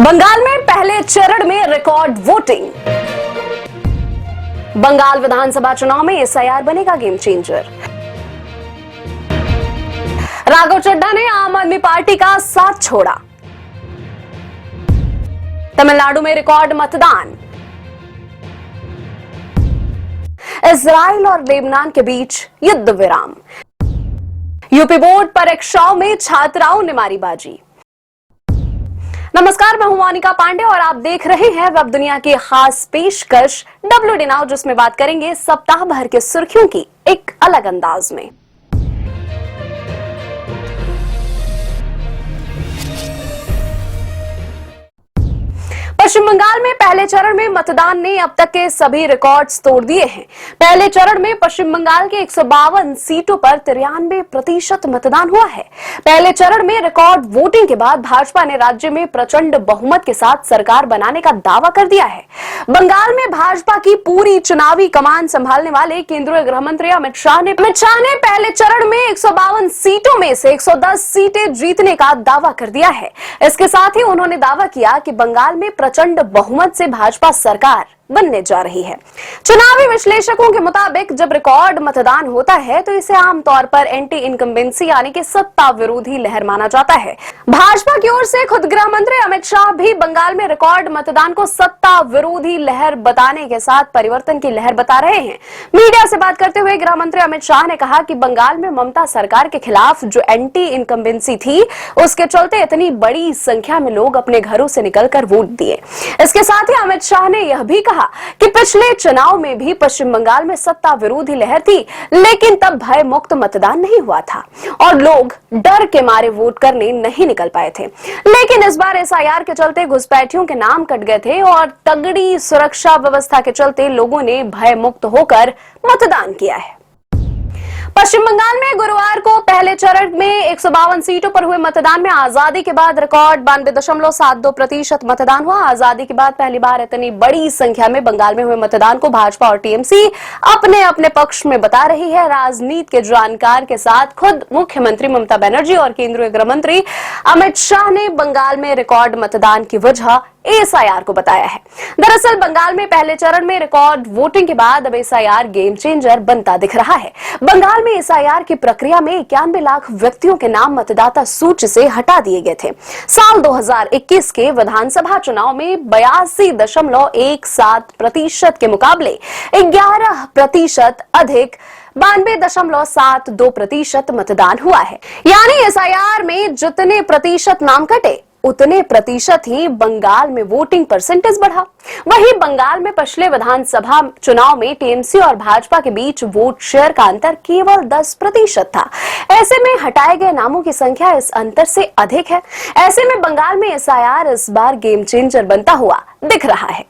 बंगाल में पहले चरण में रिकॉर्ड वोटिंग। बंगाल विधानसभा चुनाव में एसआईआर बनेगा गेम चेंजर। राघव चड्ढा ने आम आदमी पार्टी का साथ छोड़ा। तमिलनाडु में रिकॉर्ड मतदान। इजराइल और लेबनान के बीच युद्ध विराम। यूपी बोर्ड परीक्षाओं में छात्राओं ने मारी बाजी। नमस्कार, मैं हूं मोनिका पांडे और आप देख रहे हैं वेब दुनिया की खास पेशकश WD नाउ, जिसमें बात करेंगे सप्ताह भर के सुर्खियों की एक अलग अंदाज में। पश्चिम बंगाल में पहले चरण में मतदान ने अब तक के सभी रिकॉर्ड्स तोड़ दिए हैं। पहले चरण में पश्चिम बंगाल के 152 सीटों पर 93% मतदान हुआ है। पहले चरण में रिकॉर्ड वोटिंग के बाद भाजपा ने राज्य में प्रचंड बहुमत के साथ सरकार बनाने का दावा कर दिया है। बंगाल में भाजपा की पूरी चुनावी कमान संभालने वाले केंद्रीय गृह मंत्री अमित शाह ने पहले चरण में 152 सीटों में से 110 सीटें जीतने का दावा कर दिया है। इसके साथ ही उन्होंने दावा किया कि बंगाल में प्रचंड बहुमत से भाजपा सरकार बनने जा रही है। चुनावी विश्लेषकों के मुताबिक जब रिकॉर्ड मतदान होता है तो इसे आमतौर पर एंटी इनकम्बेंसी यानी कि सत्ता विरोधी लहर माना जाता है। भाजपा की ओर से खुद गृह मंत्री अमित शाह भी बंगाल में रिकॉर्ड मतदान को सत्ता विरोधी लहर बताने के साथ परिवर्तन की लहर बता रहे हैं। मीडिया से बात करते हुए गृह मंत्री अमित शाह ने कहा कि बंगाल में ममता सरकार के खिलाफ जो एंटी इनकम्बेंसी थी, उसके चलते इतनी बड़ी संख्या में लोग अपने घरों से निकलकर वोट दिए। इसके साथ ही अमित शाह ने यह भी कहा कि पिछले चुनाव में भी पश्चिम बंगाल में सत्ता विरोधी लहर थी, लेकिन तब भय मुक्त मतदान नहीं हुआ था और लोग डर के मारे वोट करने नहीं निकल पाए थे। लेकिन इस बार एसआईआर के चलते घुसपैठियों के नाम कट गए थे और तगड़ी सुरक्षा व्यवस्था के चलते लोगों ने भय मुक्त होकर मतदान किया है। पश्चिम बंगाल में गुरुवार को पहले चरण में 152 सीटों पर हुए मतदान में आजादी के बाद रिकॉर्ड 92.72% मतदान हुआ। आजादी के बाद पहली बार इतनी बड़ी संख्या में बंगाल में हुए मतदान को भाजपा और टीएमसी अपने अपने पक्ष में बता रही है। राजनीति के जानकार के साथ खुद मुख्यमंत्री ममता बनर्जी और केंद्रीय गृह मंत्री अमित शाह ने बंगाल में रिकॉर्ड मतदान की वजह एसआईआर को बताया है। दरअसल बंगाल में पहले चरण में रिकॉर्ड वोटिंग के बाद अब एसआईआर गेम चेंजर बनता दिख रहा है। बंगाल में एसआईआर की प्रक्रिया में 91 लाख व्यक्तियों के नाम मतदाता सूची से हटा दिए गए थे। साल 2021 के विधानसभा चुनाव में 82.17% के मुकाबले 11% अधिक 92.72% मतदान हुआ है। यानी एसआईआर में जितने प्रतिशत नाम कटे उतने प्रतिशत ही बंगाल में वोटिंग परसेंटेज बढ़ा। वहीं बंगाल में पिछले विधानसभा चुनाव में टीएमसी और भाजपा के बीच वोट शेयर का अंतर केवल 10% था। ऐसे में हटाए गए नामों की संख्या इस अंतर से अधिक है। ऐसे में बंगाल में एसआईआर इस बार गेम चेंजर बनता हुआ दिख रहा है।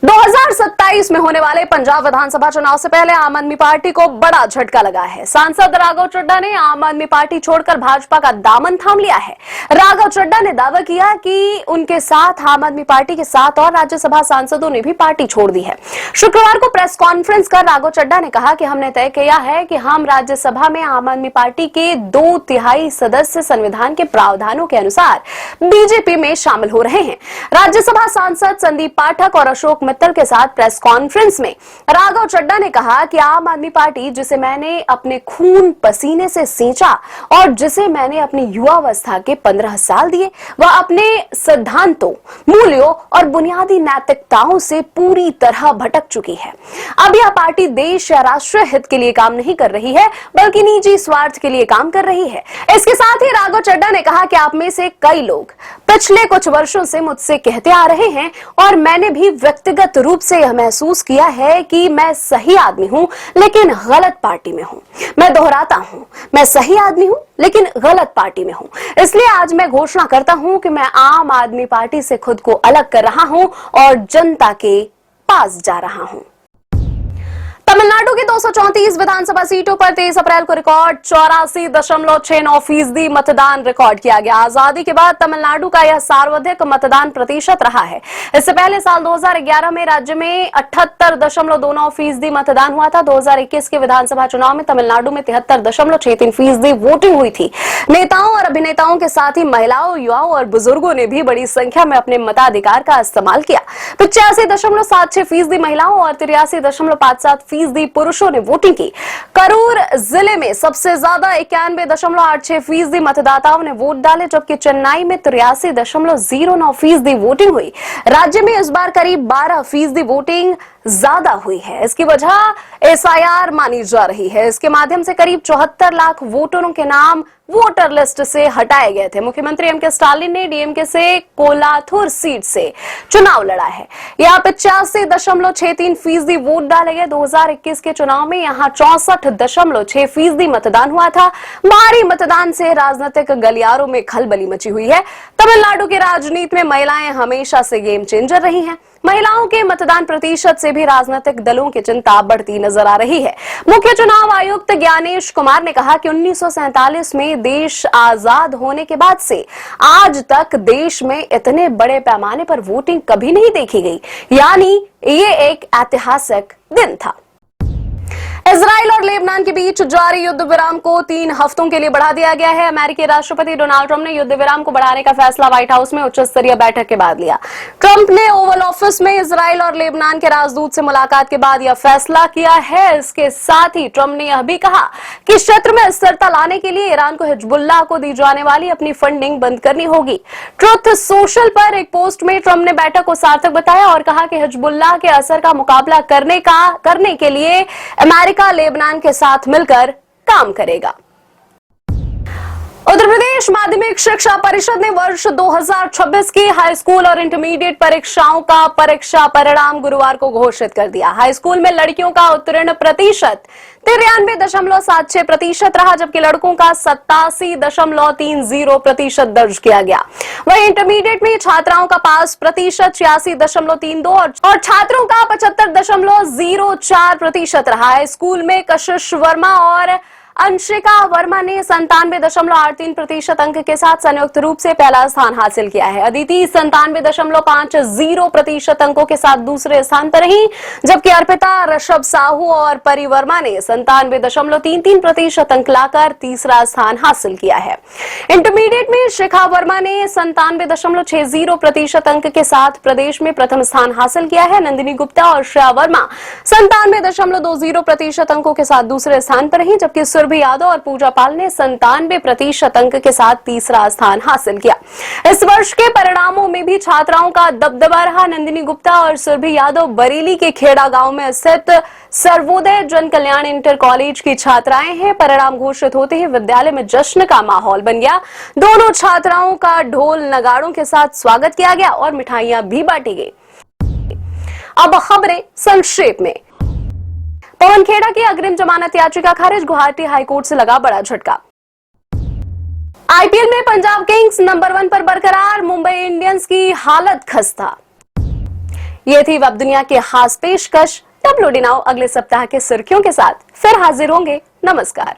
2027 में होने वाले पंजाब विधानसभा चुनाव से पहले आम आदमी पार्टी को बड़ा झटका लगा है। सांसद राघव चड्ढा ने आम आदमी पार्टी छोड़कर भाजपा का दामन थाम लिया है। राघव चड्ढा ने दावा किया कि उनके साथ आम आदमी पार्टी के 7 और राज्यसभा सांसदों ने भी पार्टी छोड़ दी है। शुक्रवार को प्रेस कॉन्फ्रेंस कर राघव चड्ढा ने कहा कि हमने तय किया है कि हम राज्यसभा में आम आदमी पार्टी के 2/3 सदस्य संविधान के प्रावधानों के अनुसार बीजेपी में शामिल हो रहे हैं। राज्यसभा सांसद संदीप पाठक और अशोक मित्तल के साथ प्रेस कॉन्फ्रेंस में राघव चड्ढा ने कहा कि आम आदमी पार्टी, जिसे मैंने अपने खून पसीने से सींचा और जिसे मैंने अपनी युवावस्था के 15 साल दिए, वह अपने सिद्धांतों, मूल्यों और बुनियादी नैतिकताओं से पूरी तरह भटक चुकी है। अब यह पार्टी देश या राष्ट्रीय हित के लिए काम नहीं कर रही है, बल्कि निजी स्वार्थ के लिए काम कर रही है। इसके साथ ही राघव चड्ढा ने कहा कि आप में से कई लोग पिछले कुछ वर्षों से मुझसे कहते आ रहे हैं और मैंने भी व्यक्तिगत रूप से यह महसूस किया है कि मैं सही आदमी हूं लेकिन गलत पार्टी में हूं। मैं दोहराता हूं, मैं सही आदमी हूं लेकिन गलत पार्टी में हूं। इसलिए आज मैं घोषणा करता हूं कि मैं आम आदमी पार्टी से खुद को अलग कर रहा हूं और जनता के पास जा रहा हूं। तमिलनाडु की 234 विधानसभा सीटों पर 23 अप्रैल को रिकॉर्ड 84.69% मतदान रिकॉर्ड किया गया। आजादी के बाद तमिलनाडु का यह सर्वाधिक मतदान प्रतिशत रहा है। इससे पहले साल 2011 में राज्य में 78.29% मतदान हुआ था। 2021 के विधानसभा चुनाव में तमिलनाडु में 73.63% वोटिंग हुई थी। नेताओं और अभिनेताओं के साथ ही महिलाओं, युवाओं और बुजुर्गों ने भी बड़ी संख्या में अपने मताधिकार का इस्तेमाल किया। 85.76% महिलाओं और 83.57% पुरुषों ने वोटिंग की। करूर जिले में सबसे ज्यादा 91.86% मतदाताओं ने वोट डाले, जबकि चेन्नई में 83.09% वोटिंग हुई। राज्य में इस बार करीब 12% वोटिंग ज्यादा हुई है। इसकी वजह एसआईआर मानी जा रही है। इसके माध्यम से करीब 74 लाख वोटरों के नाम वोटर लिस्ट से हटाए गए थे। मुख्यमंत्री एम के स्टालिन ने डीएमके से कोलाथुर सीट से चुनाव लड़ा है। यहाँ 85.63% वोट डाले गए। 2021 के चुनाव में यहाँ 64.6% मतदान हुआ था। भारी मतदान से राजनीतिक गलियारों में खलबली मची हुई है। तमिलनाडु की राजनीति में महिलाएं हमेशा से गेम चेंजर रही हैं। महिलाओं के मतदान प्रतिशत से भी राजनीतिक दलों की चिंता बढ़ती नजर आ रही है। मुख्य चुनाव आयुक्त ज्ञानेश कुमार ने कहा कि 1947 में देश आजाद होने के बाद से आज तक देश में इतने बड़े पैमाने पर वोटिंग कभी नहीं देखी गई, यानी ये एक ऐतिहासिक दिन था। इजराइल और लेबनान के बीच जारी युद्ध विराम को 3 हफ्तों के लिए बढ़ा दिया गया है। अमेरिकी राष्ट्रपति डोनाल्ड ट्रंप ने युद्ध विराम को बढ़ाने का फैसला व्हाइट हाउस में उच्च स्तरीय बैठक के बाद लिया। ट्रंप ने ओवल ऑफिस में इजराइल और लेबनान के राजदूत से मुलाकात के बाद यह फैसला किया है। इसके साथ ही ट्रंप ने यह भी कहा कि क्षेत्र में स्थिरता लाने के लिए ईरान को हिजबुल्लाह को दी जाने वाली अपनी फंडिंग बंद करनी होगी। ट्रुथ सोशल पर एक पोस्ट में ट्रंप ने बैठक को सार्थक बताया और कहा कि हिजबुल्लाह के असर का मुकाबला करने के लिए अमेरिका लेबनान के साथ मिलकर काम करेगा। उत्तर प्रदेश माध्यमिक शिक्षा परिषद ने वर्ष 2026 की हाई स्कूल और इंटरमीडिएट परीक्षाओं का परीक्षा परिणाम गुरुवार को घोषित कर दिया। हाई स्कूल में लड़कियों का उत्तीर्ण प्रतिशत 93.06% रहा, जबकि लड़कों का 87.30% दर्ज किया गया। वहीं इंटरमीडिएट में छात्राओं का पास प्रतिशत 86.32 और छात्रों का 75.04% रहा है। स्कूल में कशिश वर्मा और अंशिका वर्मा ने 97.83% अंक के साथ संयुक्त रूप से पहला स्थान हासिल किया है। अदिति 97.50% अंकों के साथ दूसरे स्थान पर रही, जबकि अर्पिता, ऋषभ साहू और परी वर्मा ने 97.33% अंक लाकर तीसरा स्थान हासिल किया है। इंटरमीडिएट में शिखा वर्मा ने 97.60% अंक के साथ प्रदेश में प्रथम स्थान हासिल किया है। नंदिनी गुप्ता और श्रेया वर्मा 97.20% अंकों के साथ दूसरे स्थान पर रही, जबकि सुरभि यादव और पूजा पाल ने 97% अंक के साथ तीसरा स्थान हासिल किया। इस वर्ष के परिणामों में भी छात्राओं का दबदबा रहा। नंदिनी गुप्ता और सुरभि यादव बरेली के खेड़ा गांव में स्थित सर्वोदय जन कल्याण इंटर कॉलेज की छात्राएं हैं। परिणाम घोषित होते ही विद्यालय में जश्न का माहौल बन गया। दोनों छात्राओं का ढोल नगाड़ों के साथ स्वागत किया गया और मिठाइयां भी बांटी गई। अब खबरें संक्षेप में। पवन खेड़ा की अग्रिम जमानत याचिका खारिज, गुवाहाटी हाईकोर्ट से लगा बड़ा झटका। आईपीएल में पंजाब किंग्स नंबर 1 पर बरकरार, मुंबई इंडियंस की हालत खस्ता। ये थी वेब दुनिया की खास पेशकश। WD नाउ अगले सप्ताह के सुर्खियों के साथ फिर हाजिर होंगे। नमस्कार।